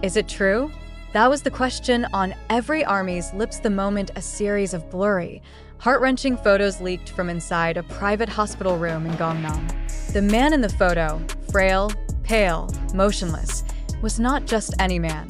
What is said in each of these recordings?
Is it true? That was the question on every ARMY's lips the moment a series of blurry, heart-wrenching photos leaked from inside a private hospital room in Gangnam. The man in the photo, frail, pale, motionless, was not just any man.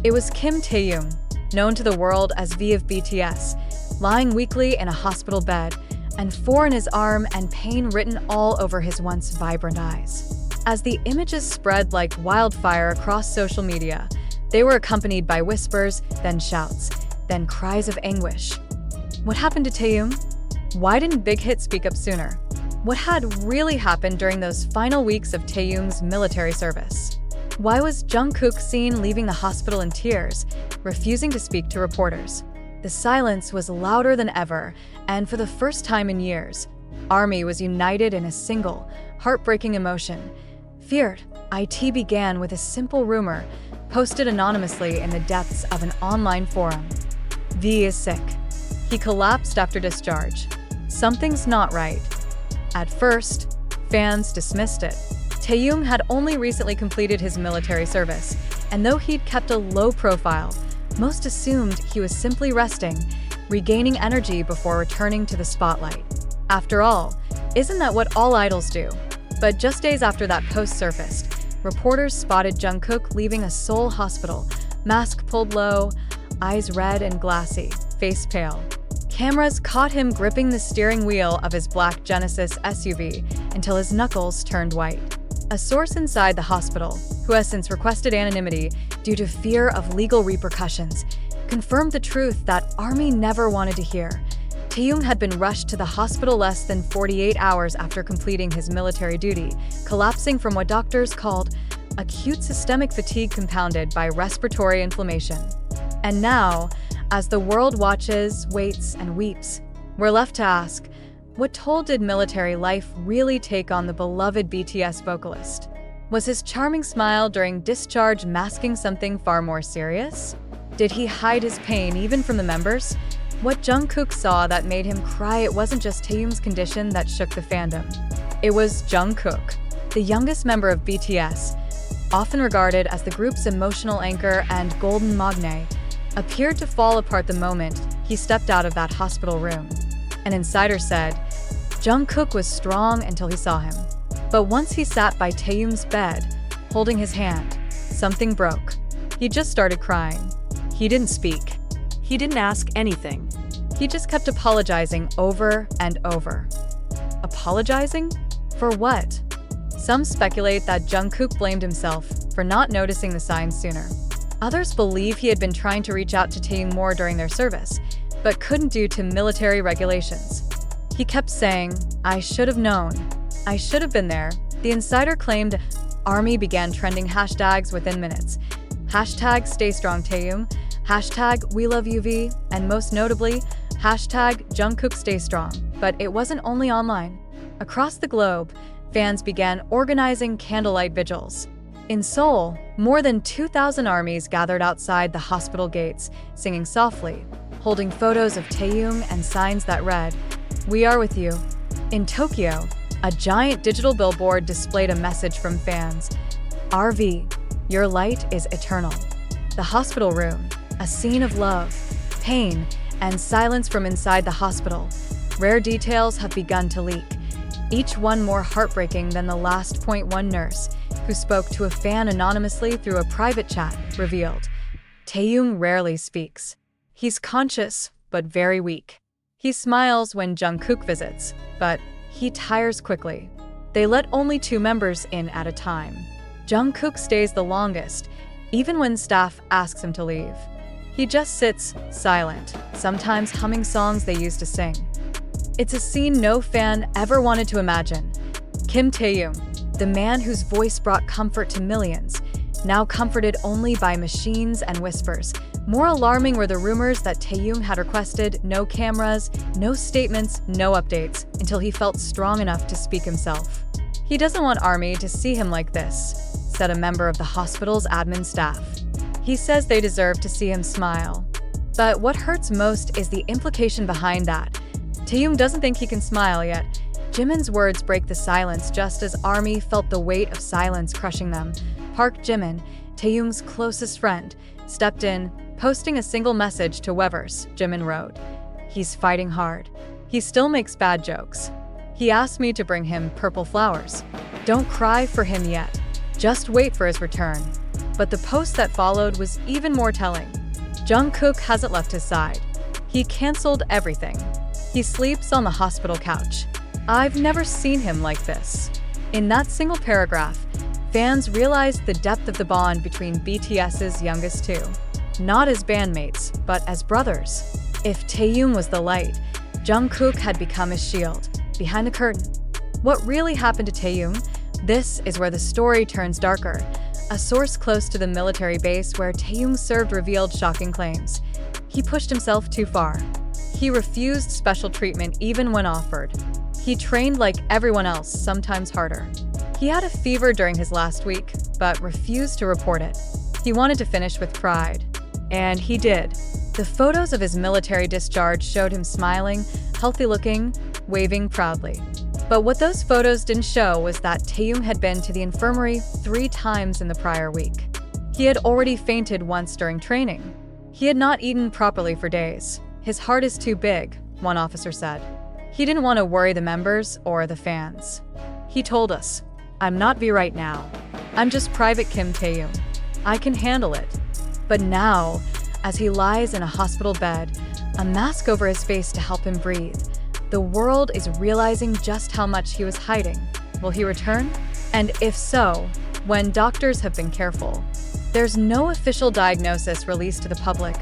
It was Kim Taehyung, known to the world as V of BTS, lying weakly in a hospital bed, and "4" in his arm and pain written all over his once vibrant eyes. As the images spread like wildfire across social media, they were accompanied by whispers, then shouts, then cries of anguish. What happened to Taehyung? Why didn't Big Hit speak up sooner? What had really happened during those final weeks of Taehyung's military service? Why was Jungkook seen leaving the hospital in tears, refusing to speak to reporters? The silence was louder than ever, and for the first time in years, ARMY was united in a single, heartbreaking emotion. Feared, IT began with a simple rumor, posted anonymously in the depths of an online forum. V is sick. He collapsed after discharge. Something's not right. At first, fans dismissed it. Taehyung had only recently completed his military service, and though he'd kept a low profile, most assumed he was simply resting, regaining energy before returning to the spotlight. After all, isn't that what all idols do? But just days after that post surfaced, reporters spotted Jungkook leaving a Seoul hospital, mask pulled low, eyes red and glassy, face pale. Cameras caught him gripping the steering wheel of his black Genesis SUV until his knuckles turned white. A source inside the hospital, who has since requested anonymity due to fear of legal repercussions, confirmed the truth that ARMY never wanted to hear. Taehyung had been rushed to the hospital less than 48 hours after completing his military duty, collapsing from what doctors called acute systemic fatigue compounded by respiratory inflammation. And now, as the world watches, waits, and weeps, we're left to ask, what toll did military life really take on the beloved BTS vocalist? Was his charming smile during discharge masking something far more serious? Did he hide his pain even from the members? What Jungkook saw that made him cry, it wasn't just Taehyung's condition that shook the fandom. It was Jungkook, the youngest member of BTS, often regarded as the group's emotional anchor and golden magne, appeared to fall apart the moment he stepped out of that hospital room. An insider said, Jungkook was strong until he saw him. But once he sat by Taehyung's bed, holding his hand, something broke. He just started crying. He didn't speak. He didn't ask anything. He just kept apologizing over and over. Apologizing? For what? Some speculate that Jungkook blamed himself for not noticing the signs sooner. Others believe he had been trying to reach out to Taehyung more during their service, but couldn't due to military regulations. He kept saying, "I should have known. I should have been there." The insider claimed ARMY began trending hashtags within minutes. Hashtag Stay Strong Taehyung, hashtag We Love UV, and most notably, hashtag Jungkook Stay Strong. But it wasn't only online. Across the globe, fans began organizing candlelight vigils. In Seoul, more than 2,000 ARMYs gathered outside the hospital gates, singing softly, holding photos of Taehyung and signs that read, "We are with you." In Tokyo, a giant digital billboard displayed a message from fans, "RV, your light is eternal." The hospital room, a scene of love, pain, and silence from inside the hospital. Rare details have begun to leak, each one more heartbreaking than the last. One nurse, who spoke to a fan anonymously through a private chat, revealed, Taehyung rarely speaks. He's conscious, but very weak. He smiles when Jungkook visits, but he tires quickly. They let only 2 members in at a time. Jungkook stays the longest, even when staff asks him to leave. He just sits, silent, sometimes humming songs they used to sing. It's a scene no fan ever wanted to imagine. Kim Taehyung, the man whose voice brought comfort to millions, now comforted only by machines and whispers. More alarming were the rumors that Taehyung had requested no cameras, no statements, no updates, until he felt strong enough to speak himself. He doesn't want ARMY to see him like this, said a member of the hospital's admin staff. He says they deserve to see him smile. But what hurts most is the implication behind that. Taehyung doesn't think he can smile yet. Jimin's words break the silence just as ARMY felt the weight of silence crushing them. Park Jimin, Taehyung's closest friend, stepped in, posting a single message to Weverse. Jimin wrote, "He's fighting hard. He still makes bad jokes. He asked me to bring him purple flowers. Don't cry for him yet. Just wait for his return." But the post that followed was even more telling. Jungkook hasn't left his side. He canceled everything. He sleeps on the hospital couch. I've never seen him like this. In that single paragraph, fans realized the depth of the bond between BTS's youngest two. Not as bandmates, but as brothers. If Taehyung was the light, Jungkook had become his shield. Behind the curtain. What really happened to Taehyung? This is where the story turns darker. A source close to the military base where Taehyung served revealed shocking claims. He pushed himself too far. He refused special treatment even when offered. He trained like everyone else, sometimes harder. He had a fever during his last week, but refused to report it. He wanted to finish with pride. And he did. The photos of his military discharge showed him smiling, healthy-looking, waving proudly. But what those photos didn't show was that Taehyung had been to the infirmary 3 times in the prior week. He had already fainted once during training. He had not eaten properly for days. His heart is too big, one officer said. He didn't want to worry the members or the fans. He told us, "I'm not V right now. I'm just Private Kim Taehyung. I can handle it." But now, as he lies in a hospital bed, a mask over his face to help him breathe, the world is realizing just how much he was hiding. Will he return? And if so, when doctors have been careful. There's no official diagnosis released to the public,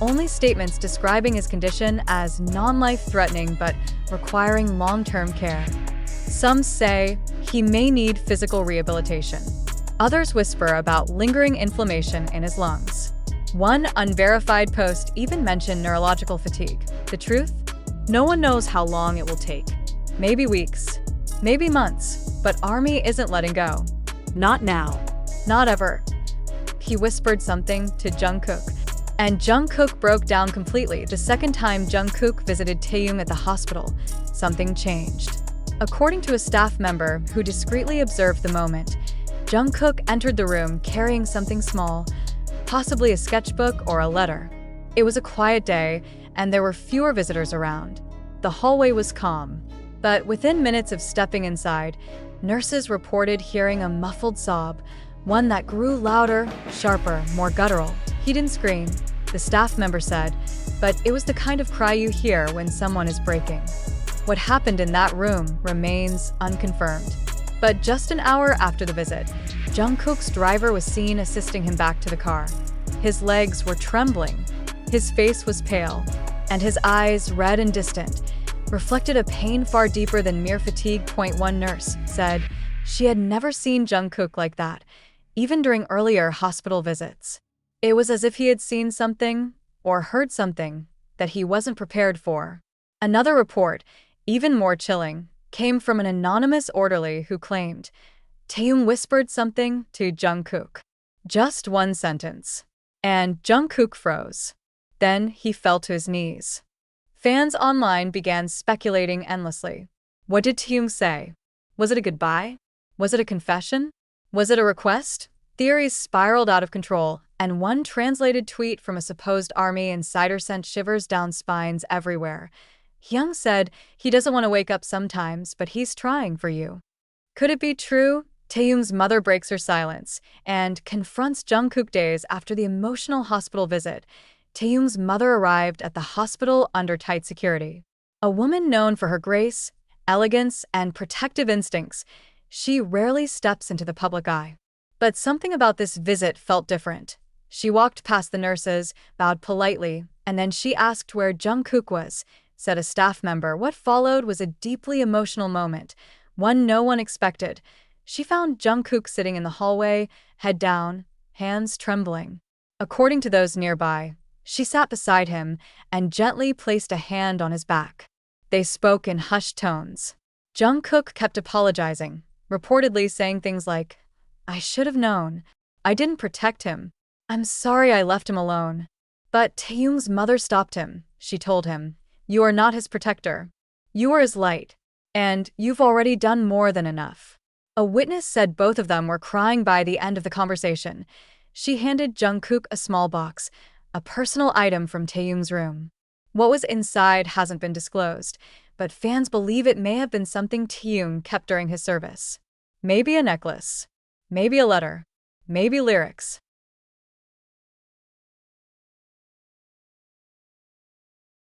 only statements describing his condition as non-life-threatening but requiring long-term care. Some say he may need physical rehabilitation. Others whisper about lingering inflammation in his lungs. One unverified post even mentioned neurological fatigue. The truth? No one knows how long it will take. Maybe weeks, maybe months, but ARMY isn't letting go. Not now. Not ever. He whispered something to Jungkook, and Jungkook broke down completely. The second time Jungkook visited Taehyung at the hospital, something changed. According to a staff member who discreetly observed the moment, Jungkook entered the room carrying something small, possibly a sketchbook or a letter. It was a quiet day, and there were fewer visitors around. The hallway was calm, but within minutes of stepping inside, nurses reported hearing a muffled sob, one that grew louder, sharper, more guttural. He didn't scream, the staff member said, but it was the kind of cry you hear when someone is breaking. What happened in that room remains unconfirmed. But just an hour after the visit, Jungkook's driver was seen assisting him back to the car. His legs were trembling, his face was pale, and his eyes, red and distant, reflected a pain far deeper than mere fatigue. One nurse said she had never seen Jungkook like that, even during earlier hospital visits. It was as if he had seen something, or heard something, that he wasn't prepared for. Another report, even more chilling, came from an anonymous orderly who claimed Taehyung whispered something to Jungkook. Just one sentence. And Jungkook froze. Then he fell to his knees. Fans online began speculating endlessly. What did Taehyung say? Was it a goodbye? Was it a confession? Was it a request? Theories spiraled out of control, and one translated tweet from a supposed ARMY insider sent shivers down spines everywhere. Hyung said he doesn't want to wake up sometimes, but he's trying for you. Could it be true? Taehyung's mother breaks her silence and confronts Jungkook days after the emotional hospital visit. Taehyung's mother arrived at the hospital under tight security. A woman known for her grace, elegance, and protective instincts, she rarely steps into the public eye. But something about this visit felt different. She walked past the nurses, bowed politely, and then she asked where Jungkook was, said a staff member. What followed was a deeply emotional moment, one no one expected. She found Jungkook sitting in the hallway, head down, hands trembling. According to those nearby, she sat beside him and gently placed a hand on his back. They spoke in hushed tones. Jungkook kept apologizing, reportedly saying things like, "I should have known. I didn't protect him. I'm sorry I left him alone." But Taehyung's mother stopped him. She told him, "You are not his protector. You are his light. And you've already done more than enough." A witness said both of them were crying by the end of the conversation. She handed Jungkook a small box, a personal item from Taehyung's room. What was inside hasn't been disclosed, but fans believe it may have been something Taehyung kept during his service. Maybe a necklace. Maybe a letter. Maybe lyrics.